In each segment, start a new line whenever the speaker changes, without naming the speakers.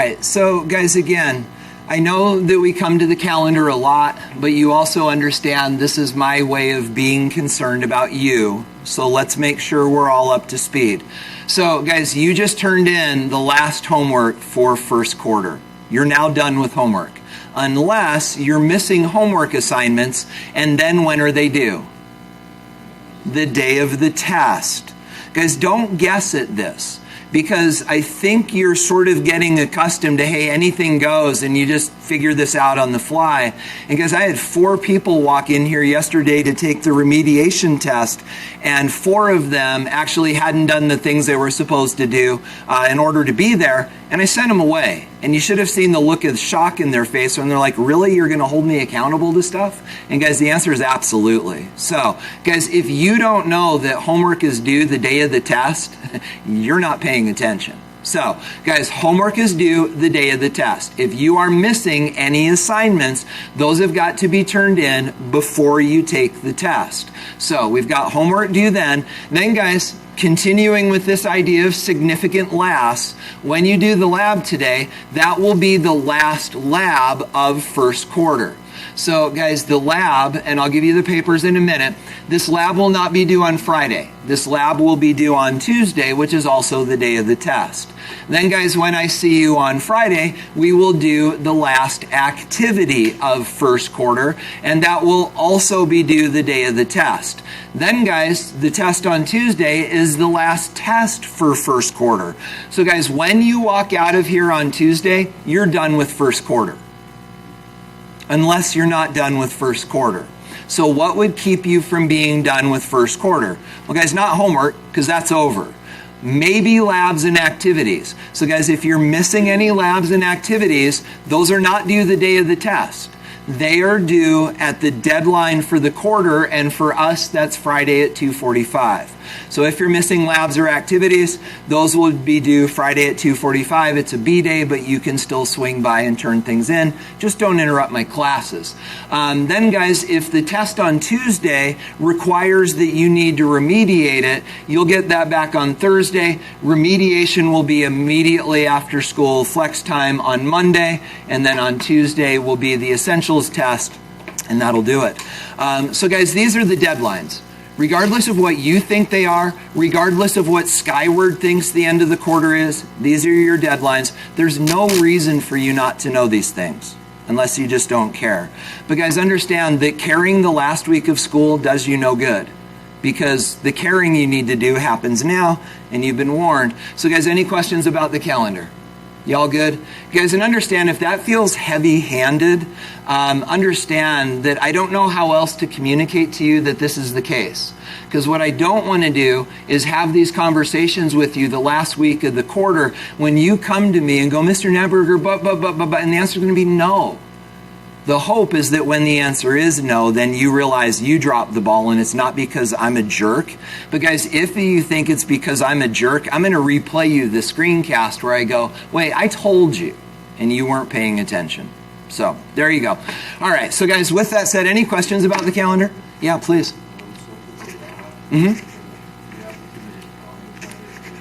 All right, so guys, again, I know that we come to the calendar a lot, but you also understand this is my way of being concerned about you. So let's make sure we're all up to speed. So guys, you just turned in the last homework for first quarter. You're now done with homework. Unless you're missing homework assignments, and then when are they due? The day of the test. Guys, don't guess at this, because I think you're sort of getting accustomed to, hey, anything goes, and you just figure this out on the fly. And guys, I had 4 people walk in here yesterday to take the remediation test, and 4 of them actually hadn't done the things they were supposed to do in order to be there, and I sent them away. And you should have seen the look of shock in their face when they're like, really, you're going to hold me accountable to stuff? And guys, the answer is absolutely. So guys, if you don't know that homework is due the day of the test, you're not paying attention. So guys, homework is due the day of the test. If you are missing any assignments, those have got to be turned in before you take the test. So we've got homework due then. Then guys, continuing with this idea of significant last, when you do the lab today, that will be the last lab of first quarter. So guys, the lab, and I'll give you the papers in a minute, this lab will not be due on Friday. This lab will be due on Tuesday, which is also the day of the test. Then guys, when I see you on Friday, we will do the last activity of first quarter, and that will also be due the day of the test. Then guys, the test on Tuesday is the last test for first quarter. So guys, when you walk out of here on Tuesday, you're done with first quarter. Unless you're not done with first quarter. So what would keep you from being done with first quarter? Well guys, not homework, because that's over. Maybe labs and activities. So guys, if you're missing any labs and activities, those are not due the day of the test. They are due at the deadline for the quarter, and for us, that's Friday at 2:45. So if you're missing labs or activities, those will be due Friday at 2:45. It's a B day, but you can still swing by and turn things in. Just don't interrupt my classes. Then guys, if the test on Tuesday requires that you need to remediate it, you'll get that back on Thursday. Remediation will be immediately after school flex time on Monday, and then on Tuesday will be the essentials test, and that'll do it. So guys, these are the deadlines. Regardless of what you think they are, regardless of what Skyward thinks the end of the quarter is, these are your deadlines. There's no reason for you not to know these things, unless you just don't care. But guys, understand that carrying the last week of school does you no good, because the caring you need to do happens now, and you've been warned. So guys, any questions about the calendar? Y'all good? Guys, and understand if that feels heavy-handed, understand that I don't know how else to communicate to you that this is the case. Because what I don't want to do is have these conversations with you the last week of the quarter when you come to me and go, Mr. Neberger, but, and the answer is going to be no. The hope is that when the answer is no, then you realize you dropped the ball, and it's not because I'm a jerk. But guys, if you think it's because I'm a jerk, I'm going to replay you the screencast where I go, wait, I told you, and you weren't paying attention. So there you go. All right. So guys, with that said, any questions about the calendar? Yeah, please.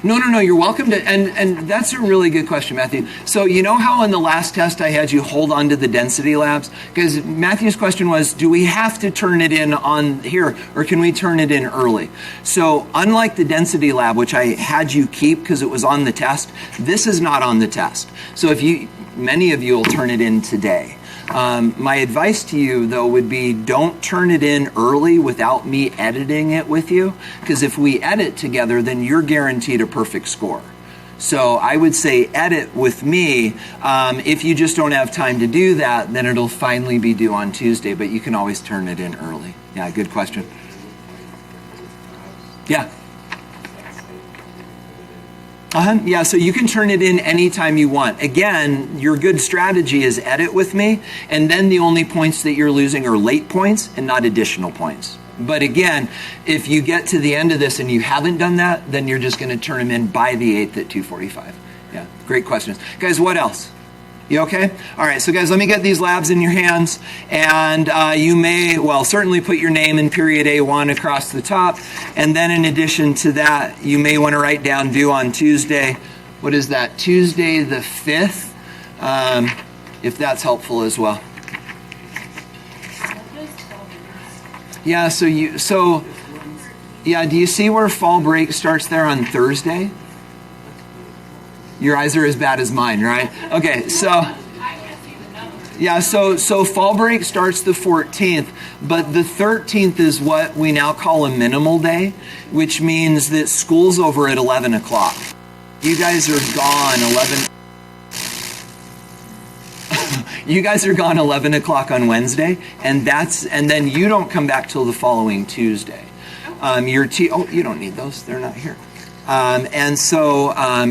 No, you're welcome to, and that's a really good question, Matthew. So you know how in the last test I had you hold on to the density labs? Because Matthew's question was, do we have to turn it in on here, or can we turn it in early? So unlike the density lab, which I had you keep because it was on the test, this is not on the test. So many of you will turn it in today. My advice to you, though, would be don't turn it in early without me editing it with you, because if we edit together, then you're guaranteed a perfect score. So I would say edit with me. If you just don't have time to do that, then it'll finally be due on Tuesday, but you can always turn it in early. Yeah, good question. Yeah. Yeah, so you can turn it in anytime you want. Again, your good strategy is edit with me, and then the only points that you're losing are late points and not additional points. But again, if you get to the end of this and you haven't done that, then you're just going to turn them in by the 8th at 2:45. Yeah, great questions. Guys, what else? You okay? All right, so guys, let me get these labs in your hands, and you may, certainly put your name in period A1 across the top, and then in addition to that, you may want to write down due on Tuesday. What is that? Tuesday the 5th. if that's helpful as well. Yeah, do you see where fall break starts there on Thursday? Your eyes are as bad as mine, right? Okay, so fall break starts the 14th, but the 13th is what we now call a minimal day, which means that school's over at 11 o'clock. You guys are gone 11 o'clock on Wednesday, and then you don't come back till the following Tuesday. You don't need those, they're not here.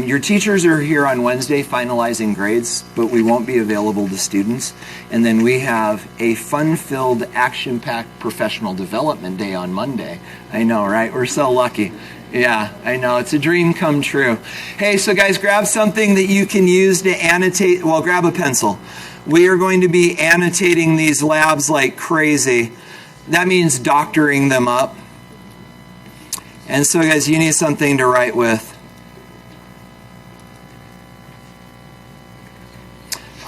Your teachers are here on Wednesday finalizing grades, but we won't be available to students. And then we have a fun-filled, action-packed professional development day on Monday. I know, right? We're so lucky. Yeah, I know. It's a dream come true. Hey, so guys, grab something that you can use to annotate. Well, grab a pencil. We are going to be annotating these labs like crazy. That means doctoring them up. And so, guys, you need something to write with.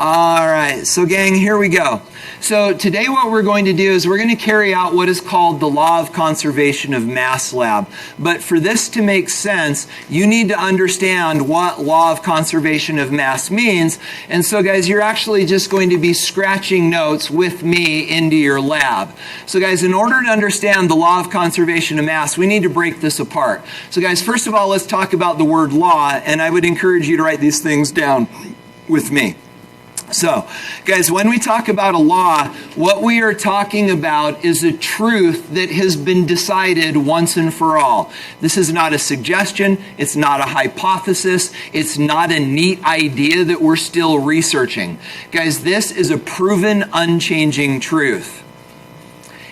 All right, so gang, here we go. So today what we're going to do is we're going to carry out what is called the Law of Conservation of Mass Lab. But for this to make sense, you need to understand what Law of Conservation of Mass means. And so guys, you're actually just going to be scratching notes with me into your lab. So guys, in order to understand the Law of Conservation of Mass, we need to break this apart. So guys, first of all, let's talk about the word law, and I would encourage you to write these things down with me. So, guys, when we talk about a law, what we are talking about is a truth that has been decided once and for all. This is not a suggestion. It's not a hypothesis. It's not a neat idea that we're still researching. Guys, this is a proven, unchanging truth.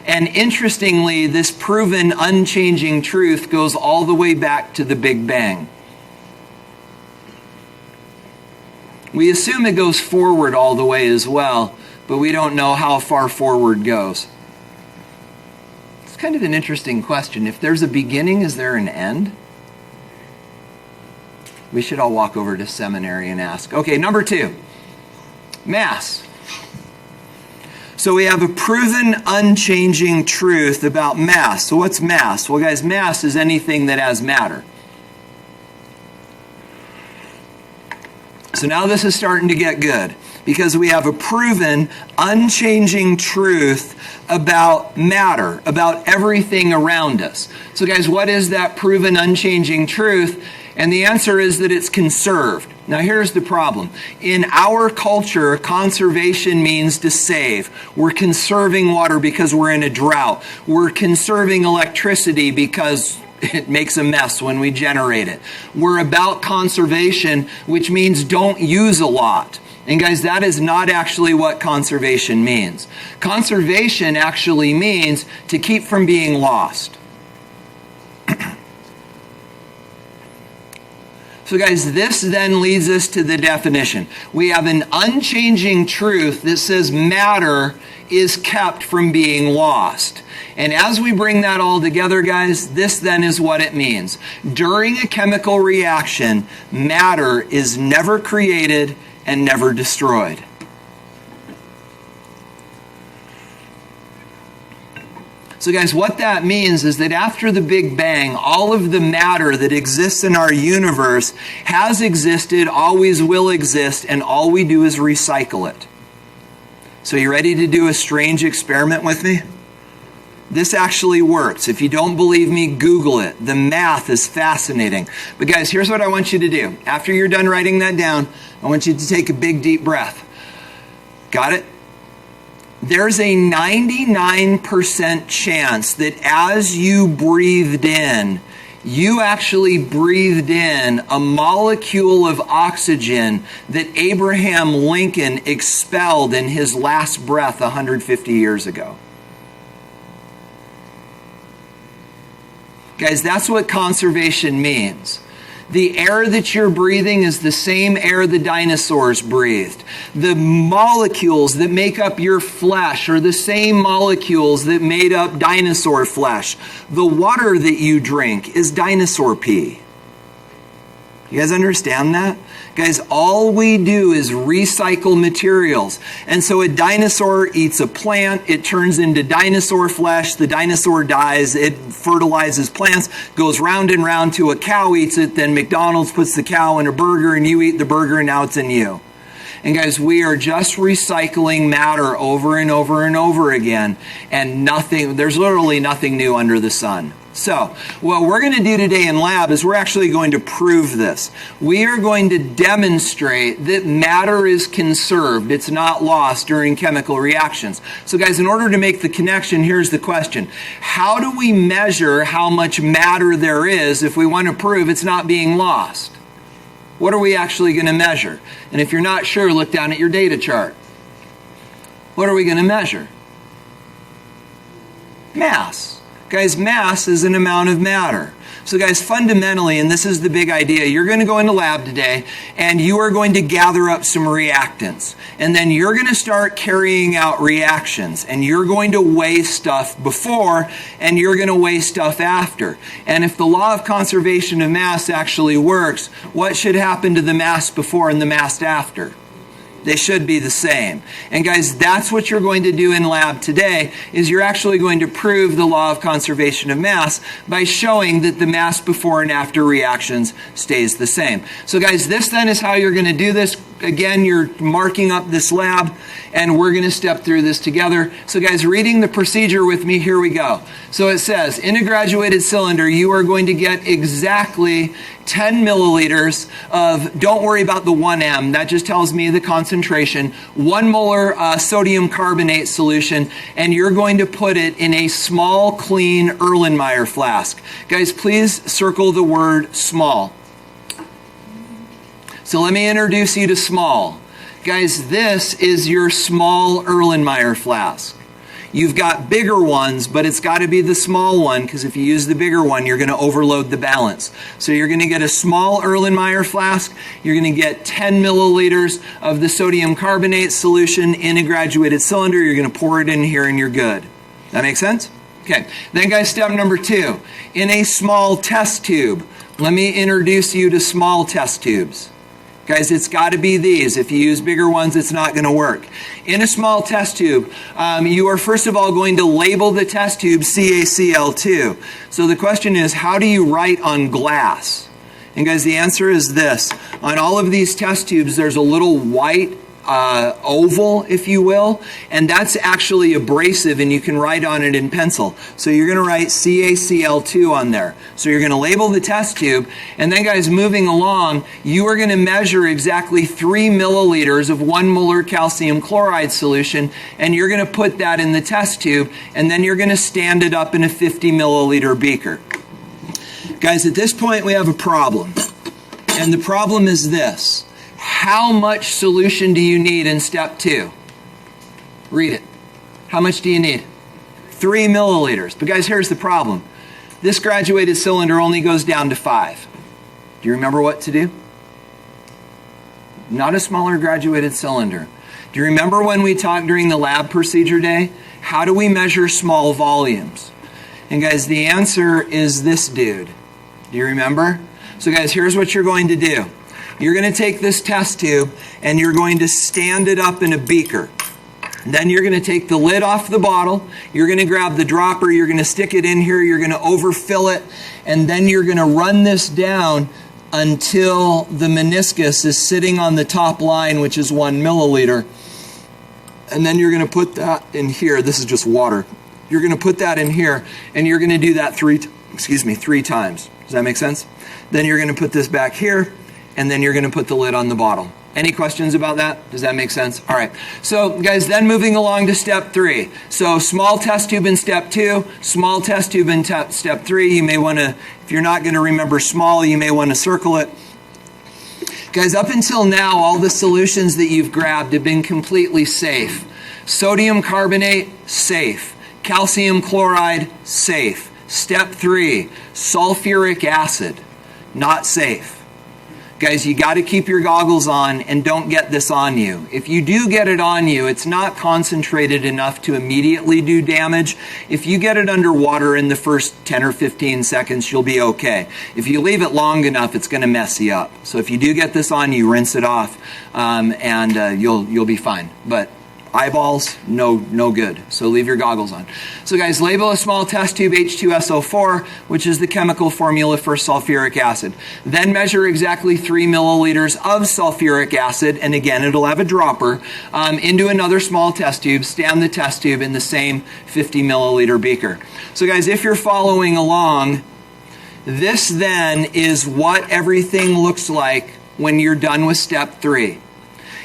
And interestingly, this proven, unchanging truth goes all the way back to the Big Bang. We assume it goes forward all the way as well, but we don't know how far forward goes. It's kind of an interesting question. If there's a beginning, is there an end? We should all walk over to seminary and ask. Okay, number 2, mass. So we have a proven, unchanging truth about mass. So what's mass? Well, guys, mass is anything that has matter. So now this is starting to get good because we have a proven, unchanging truth about matter, about everything around us. So guys, what is that proven, unchanging truth? And the answer is that it's conserved. Now here's the problem. In our culture, conservation means to save. We're conserving water because we're in a drought. We're conserving electricity because it makes a mess when we generate it. We're about conservation, which means don't use a lot. And guys, that is not actually what conservation means. Conservation actually means to keep from being lost. So guys, this then leads us to the definition. We have an unchanging truth that says matter is kept from being lost. And as we bring that all together, guys, this then is what it means. During a chemical reaction, matter is never created and never destroyed. So guys, what that means is that after the Big Bang, all of the matter that exists in our universe has existed, always will exist, and all we do is recycle it. So you ready to do a strange experiment with me? This actually works. If you don't believe me, Google it. The math is fascinating. But guys, here's what I want you to do. After you're done writing that down, I want you to take a big, deep breath. Got it? There's a 99% chance that as you breathed in, you actually breathed in a molecule of oxygen that Abraham Lincoln expelled in his last breath 150 years ago. Guys, that's what conservation means. The air that you're breathing is the same air the dinosaurs breathed. The molecules that make up your flesh are the same molecules that made up dinosaur flesh. The water that you drink is dinosaur pee. You guys understand that? Guys, all we do is recycle materials. And so a dinosaur eats a plant, it turns into dinosaur flesh, the dinosaur dies, it fertilizes plants, goes round and round till a cow eats it, then McDonald's puts the cow in a burger and you eat the burger and now it's in you. And guys, we are just recycling matter over and over and over again, and there's literally nothing new under the sun. So, what we're going to do today in lab is we're actually going to prove this. We are going to demonstrate that matter is conserved. It's not lost during chemical reactions. So guys, in order to make the connection, here's the question. How do we measure how much matter there is if we want to prove it's not being lost? What are we actually going to measure? And if you're not sure, look down at your data chart. What are we going to measure? Mass. Guys, mass is an amount of matter. So guys, fundamentally, and this is the big idea, you're going to go into lab today and you are going to gather up some reactants. And then you're going to start carrying out reactions. And you're going to weigh stuff before and you're going to weigh stuff after. And if the law of conservation of mass actually works, what should happen to the mass before and the mass after? They should be the same. And guys, that's what you're going to do in lab today, is you're actually going to prove the law of conservation of mass by showing that the mass before and after reactions stays the same. So guys, this then is how you're going to do this. Again, you're marking up this lab, and we're going to step through this together. So guys, reading the procedure with me, here we go. So it says, in a graduated cylinder, you are going to get exactly 10 milliliters of, don't worry about the 1M, that just tells me the concentration, 1 molar sodium carbonate solution, and you're going to put it in a small, clean Erlenmeyer flask. Guys, please circle the word small. So let me introduce you to small. Guys, this is your small Erlenmeyer flask. You've got bigger ones, but it's got to be the small one, because if you use the bigger one, you're going to overload the balance. So you're going to get a small Erlenmeyer flask. You're going to get 10 milliliters of the sodium carbonate solution in a graduated cylinder. You're going to pour it in here and you're good. That make sense? Okay. Then guys, step number 2. In a small test tube. Let me introduce you to small test tubes. Guys, it's got to be these. If you use bigger ones, it's not going to work. In a small test tube, you are first of all going to label the test tube CaCl2. So the question is, how do you write on glass? And guys, the answer is this. On all of these test tubes, there's a little white oval, if you will, and that's actually abrasive, and you can write on it in pencil. So you're going to write CaCl2 on there. So you're going to label the test tube, and then guys, moving along, you are going to measure exactly 3 milliliters of 1 molar calcium chloride solution, and you're going to put that in the test tube, and then you're going to stand it up in a 50 milliliter beaker. Guys, at this point we have a problem, and the problem is this. How much solution do you need in step 2? Read it. How much do you need? 3 milliliters. But guys, here's the problem. This graduated cylinder only goes down to 5. Do you remember what to do? Not a smaller graduated cylinder. Do you remember when we talked during the lab procedure day? How do we measure small volumes? And guys, the answer is this dude. Do you remember? So guys, here's what you're going to do. You're going to take this test tube and you're going to stand it up in a beaker. Then you're going to take the lid off the bottle. You're going to grab the dropper. You're going to stick it in here. You're going to overfill it. And then you're going to run this down until the meniscus is sitting on the top line, which is 1 milliliter. And then you're going to put that in here. This is just water. You're going to put that in here and you're going to do that 3 times. Does that make sense? Then you're going to put this back here. And then you're going to put the lid on the bottle. Any questions about that? Does that make sense? All right. So guys, then moving along to step 3. So small test tube in step 2, small test tube in step 3. You may want to, if you're not going to remember small, you may want to circle it. Guys, up until now, all the solutions that you've grabbed have been completely safe. Sodium carbonate, safe. Calcium chloride, safe. Step 3, sulfuric acid, not safe. Guys, you got to keep your goggles on and don't get this on you. If you do get it on you, it's not concentrated enough to immediately do damage. If you get it underwater in the first 10 or 15 seconds, you'll be okay. If you leave it long enough, it's going to mess you up. So if you do get this on you, rinse it off, and you'll be fine. But eyeballs, no good. So leave your goggles on. So guys, label a small test tube H2SO4, which is the chemical formula for sulfuric acid. Then measure exactly 3 milliliters of sulfuric acid, and again, it'll have a dropper, into another small test tube. Stand the test tube in the same 50 milliliter beaker. So guys, if you're following along, this then is what everything looks like when you're done with step 3.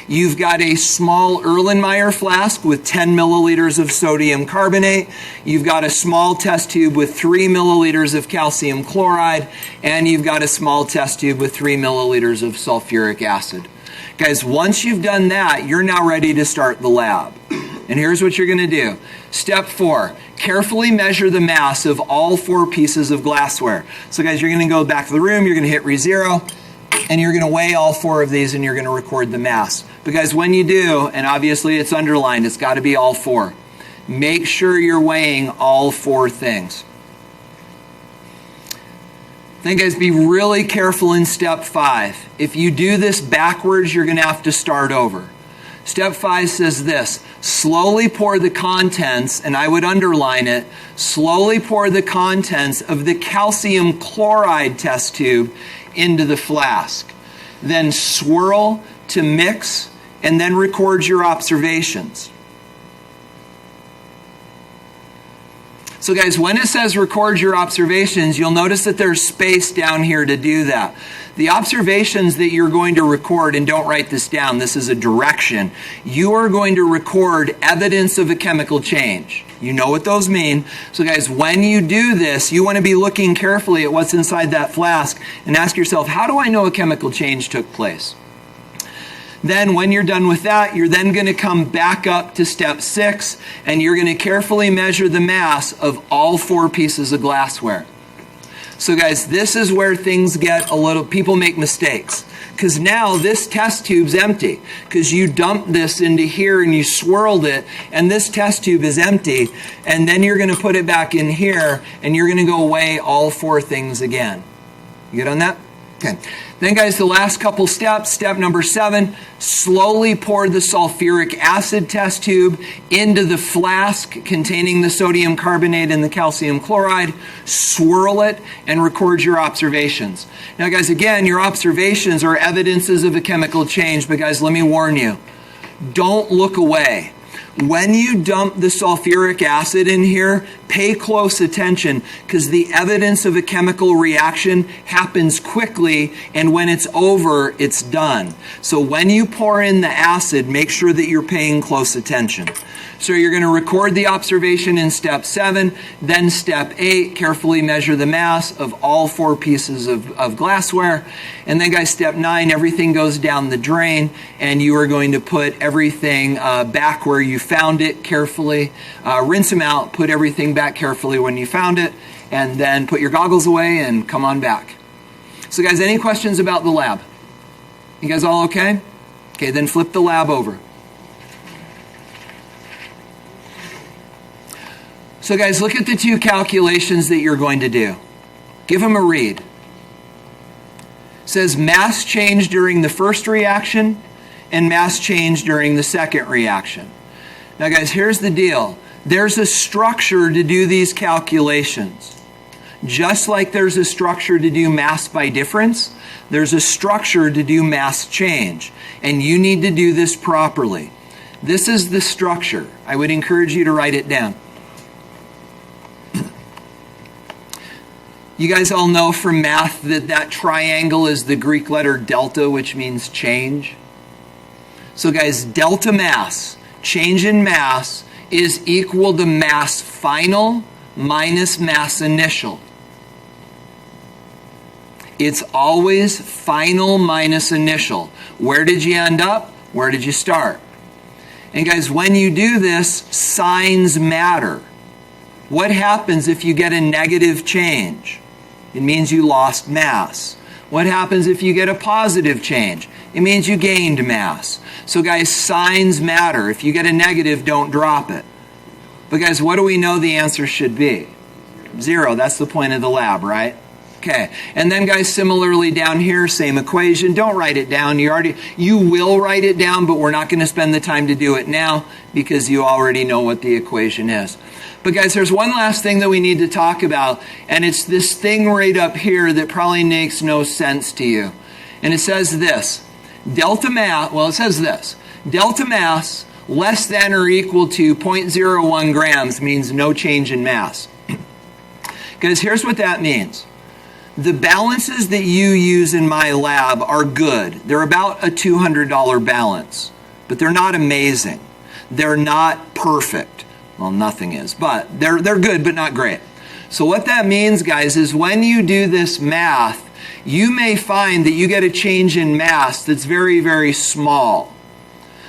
You've got a small Erlenmeyer flask with 10 milliliters of sodium carbonate. You've got a small test tube with 3 milliliters of calcium chloride. And you've got a small test tube with 3 milliliters of sulfuric acid. Guys, once you've done that, you're now ready to start the lab. And here's what you're going to do. Step 4, carefully measure the mass of all 4 pieces of glassware. So guys, you're going to go back to the room, you're going to hit re-0, and you're going to weigh all 4 of these and you're going to record the mass. But guys, when you do, and obviously it's underlined, it's got to be all 4. Make sure you're weighing all 4 things. Then guys, be really careful in step 5. If you do this backwards, you're going to have to start over. Step 5 says this: slowly pour the contents, and I would underline it, slowly pour the contents of the calcium chloride test tube into the flask. Then swirl to mix, and then record your observations. So guys, when it says record your observations, you'll notice that there's space down here to do that. The observations that you're going to record, and don't write this down, this is a direction, you are going to record evidence of a chemical change. You know what those mean. So guys, when you do this, you want to be looking carefully at what's inside that flask and ask yourself, how do I know a chemical change took place? Then when you're done with that, you're then going to come back up to step 6, and you're going to carefully measure the mass of all 4 pieces of glassware. So guys, this is where things get people make mistakes. Because now this test tube's empty. Because you dumped this into here and you swirled it, and this test tube is empty. And then you're going to put it back in here, and you're going to go weigh all 4 things again. You good on that? Okay. Then guys, the last couple steps. Step number 7, slowly pour the sulfuric acid test tube into the flask containing the sodium carbonate and the calcium chloride. Swirl it and record your observations. Now guys, again, your observations are evidences of a chemical change, but guys, let me warn you, don't look away. When you dump the sulfuric acid in here, pay close attention, because the evidence of a chemical reaction happens quickly, and when it's over, it's done. So when you pour in the acid, make sure that you're paying close attention. So you're going to record the observation in step 7, then step 8, carefully measure the mass of all 4 pieces of glassware. And then guys, step 9, everything goes down the drain, and you are going to put everything back where you found it carefully. Rinse them out, put everything back carefully when you found it, and then put your goggles away and come on back. So guys, any questions about the lab? You guys all okay? Okay, then flip the lab over. So guys, look at the 2 calculations that you're going to do. Give them a read. It says mass change during the first reaction and mass change during the second reaction. Now guys, here's the deal. There's a structure to do these calculations. Just like there's a structure to do mass by difference, there's a structure to do mass change. And you need to do this properly. This is the structure. I would encourage you to write it down. You guys all know from math that that triangle is the Greek letter delta, which means change. So guys, delta mass, change in mass, is equal to mass final minus mass initial. It's always final minus initial. Where did you end up? Where did you start? And guys, when you do this, signs matter. What happens if you get a negative change? It means you lost mass. What happens if you get a positive change? It means you gained mass. So guys, signs matter. If you get a negative, don't drop it. But guys, what do we know the answer should be? 0. That's the point of the lab, right? Okay. And then guys, similarly down here, same equation. Don't write it down. You will write it down, but we're not going to spend the time to do it now because you already know what the equation is. But guys, there's one last thing that we need to talk about, and it's this thing right up here that probably makes no sense to you. And it says this. Delta mass less than or equal to 0.01 grams means no change in mass. Guys, here's what that means. The balances that you use in my lab are good. They're about a $200 balance, but they're not amazing. They're not perfect. Well, nothing is, but they're good, but not great. So what that means, guys, is when you do this math, you may find that you get a change in mass that's very, very small.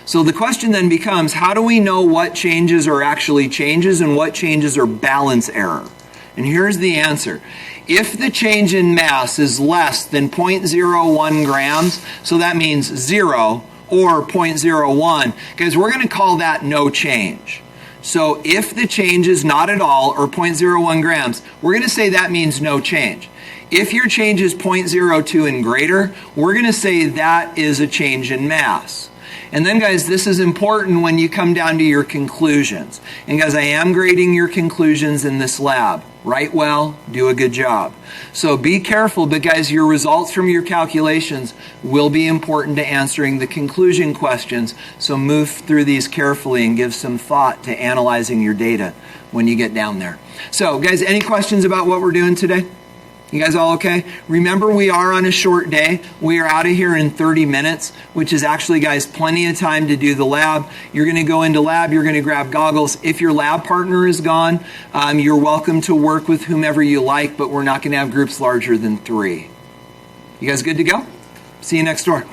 So the question then becomes, how do we know what changes are actually changes and what changes are balance error? And here's the answer. If the change in mass is less than 0.01 grams, so that means 0 or 0.01, guys, we're going to call that no change. So if the change is not at all or 0.01 grams, we're going to say that means no change. If your change is 0.02 and greater, we're going to say that is a change in mass. And then, guys, this is important when you come down to your conclusions. And, guys, I am grading your conclusions in this lab. Write well, do a good job. So be careful, but, guys, your results from your calculations will be important to answering the conclusion questions. So move through these carefully and give some thought to analyzing your data when you get down there. So, guys, any questions about what we're doing today? You guys all okay? Remember, we are on a short day. We are out of here in 30 minutes, which is actually, guys, plenty of time to do the lab. You're going to go into lab. You're going to grab goggles. If your lab partner is gone, you're welcome to work with whomever you like, but we're not going to have groups larger than 3. You guys good to go? See you next door.